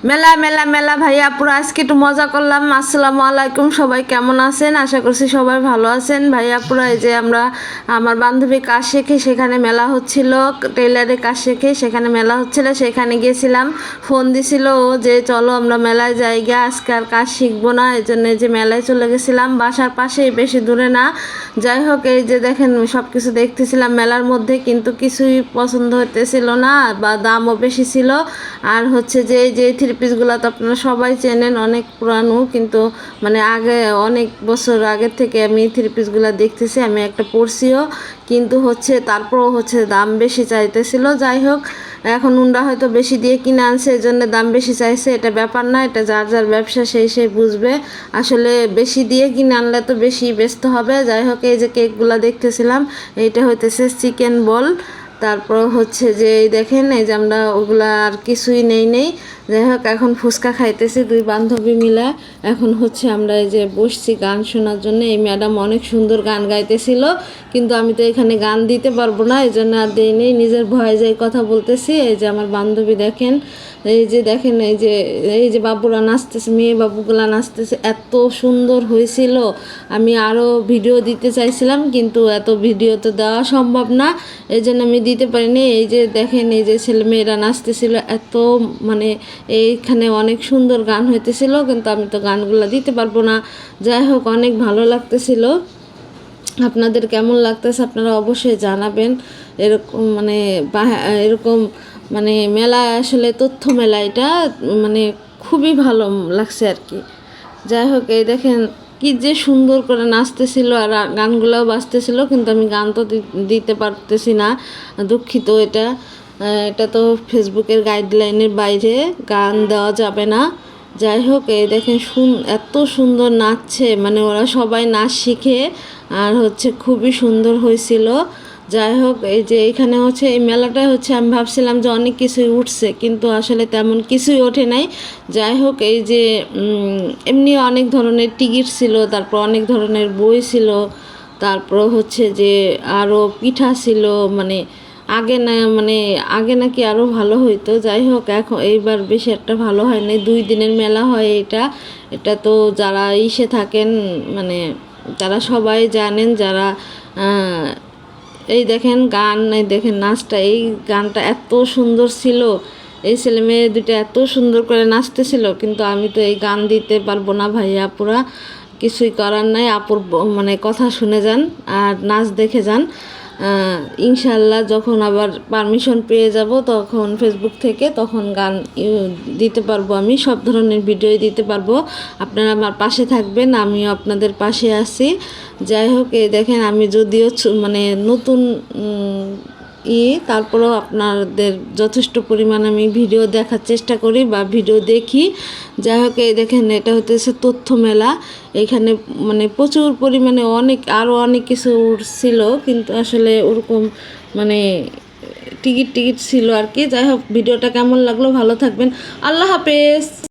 মেলা মেলা মেলা ভাইয়া পুরো আজকে একটু মজা করলাম। আসসালামু আলাইকুম, সবাই কেমন আছেন? আশা করছি সবাই ভালো আছেন। ভাইয়া পুরো এই যে আমরা আমার বান্ধবী কাজ শেখে সেখানে মেলা হচ্ছিল, টেইলারে কাজ শেখে সেখানে মেলা হচ্ছিল, সেখানে গিয়েছিলাম। ফোন দিছিল ও যে চলো আমরা মেলায় যাই গিয়ে, আজকে আর কাজ শিখবো না, এই জন্য যে মেলায় চলে গেছিলাম। বাসার পাশেই, বেশি দূরে না। যাই হোক, এই যে দেখেন সব কিছু দেখতেছিলাম মেলার মধ্যে, কিন্তু কিছুই পছন্দ হতেছিল না বা দামও বেশি ছিল। আর হচ্ছে যে এই যে থ্রি পিসগুলো তো আপনারা সবাই চেনেন, অনেক পুরানো, কিন্তু মানে আগে অনেক বছর আগের থেকে আমি থ্রি পিসগুলো দেখতেছি, আমি একটা পরছিও, কিন্তু হচ্ছে তারপরও হচ্ছে দাম বেশি চাইতেছিল। যাই হোক, এখন উন্ডা হয়তো বেশি দিয়ে কিনে আনছে, এই জন্য দাম বেশি চাইছে, এটা ব্যাপার না, এটা যার যার ব্যবসা সেই বুঝবে। আসলে বেশি দিয়ে কিনে আনলে তো বেশি ব্যস্ত হবে। যাই হোক, এই যে কেকগুলো দেখতেছিলাম, এইটা হইতেছে চিকেন বল। তারপর হচ্ছে যে এই দেখেন, এই যে আমরা ওগুলা আর কিছুই নেই। যাই হোক, এখন ফুচকা খাইতেছি দুই বান্ধবী মিলে। এখন হচ্ছে আমরা এই যে বসছি গান শোনার জন্য। এই ম্যাডাম অনেক সুন্দর গান গাইতেছিল, কিন্তু আমি তো এখানে গান দিতে পারবো না, এই জন্য আর দিই নেই, নিজের ভয়ে যাই কথা বলতেছি। এই যে আমার বান্ধবী দেখেন, এই যে দেখেন, এই যে বাবুরা নাচতেছে, মেয়ে বাবুগুলা নাচতেছে, এত সুন্দর হয়েছিল। আমি আরও ভিডিও দিতে চাইছিলাম, কিন্তু এত ভিডিও তো দেওয়া সম্ভব না, এই জন্য আমি দিতে পারিনি। এই যে দেখেন, এই যে ছেলেমেয়েরা নাচতেছিল, এত মানে এইখানে অনেক সুন্দর গান হইতেছিল, কিন্তু আমি তো গানগুলো দিতে পারবো না। যাই হোক, অনেক ভালো লাগতেছিল। আপনাদের কেমন লাগতেছে আপনারা অবশ্যই জানাবেন। এরকম মানে এরকম মানে মেলা, আসলে তথ্য মেলা, এটা মানে খুবই ভালো লাগছে আর কি। যাই হোক, এই দেখেন কি যে সুন্দর করে নাচতেছিল আর গানগুলোও বাজতেছিল, কিন্তু আমি গান তো দিতে পারতেছি না, দুঃখিত। এটা তো ফেসবুকের গাইডলাইনের বাইরে, গান দেওয়া যাবে না। যাই হোক, এই দেখেন এত সুন্দর নাচছে, মানে ওরা সবাই নাচ শিখে, আর হচ্ছে খুবই সুন্দর হয়েছিল। যাই হোক, এই যে এখানে হচ্ছে এই মেলাটায় হচ্ছে আমি ভাবছিলাম যে অনেক কিছুই উঠছে, কিন্তু আসলে তেমন কিছুই ওঠে নাই। যাই হোক, এই যে এমনি অনেক ধরনের টিকিট ছিল, তারপর অনেক ধরনের বই ছিল, তারপর হচ্ছে যে আরও পিঠা ছিল, মানে আগে নাকি আরও ভালো হইতো। যাই হোক, এখন এইবার বেশি একটা ভালো হয় নাই, 2 দিনের মেলা হয় এটা। এটা তো যারা ইসে থাকেন, মানে তারা সবাই জানেন, যারা এই দেখেন গান, এই দেখেন নাচটা, এই গানটা এত সুন্দর ছিল, এই ছেলে মেয়ে দুটো এত সুন্দর করে নাচতেছিল, কিন্তু আমি তো এই গান দিতে পারবো না ভাইয়া আপুরা, কিছুই করার নাই। আপুর মানে কথা শুনে যান আর নাচ দেখে যান। ইনশাল্লাহ যখন আবার পারমিশন পেয়ে যাব তখন ফেসবুক থেকে, তখন গান দিতে পারবো, আমি সব ধরনের ভিডিও দিতে পারবো। আপনারা আমার পাশে থাকবেন, আমিও আপনাদের পাশে আছি। যাই হোক, এই দেখেন আমি যদিও মানে নতুন তারপরেও আপনাদের যথেষ্ট পরিমাণ আমি ভিডিও দেখার চেষ্টা করি বা ভিডিও দেখি। যাই হোক, এই দেখেন এটা হতেছে তথ্য মেলা। এখানে মানে প্রচুর পরিমাণে আরও অনেক কিছু ছিল, কিন্তু আসলে ওরকম মানে টিকিট ছিল আর কি। যাই হোক, ভিডিওটা কেমন লাগলো, ভালো থাকবেন, আল্লাহ হাফেজ।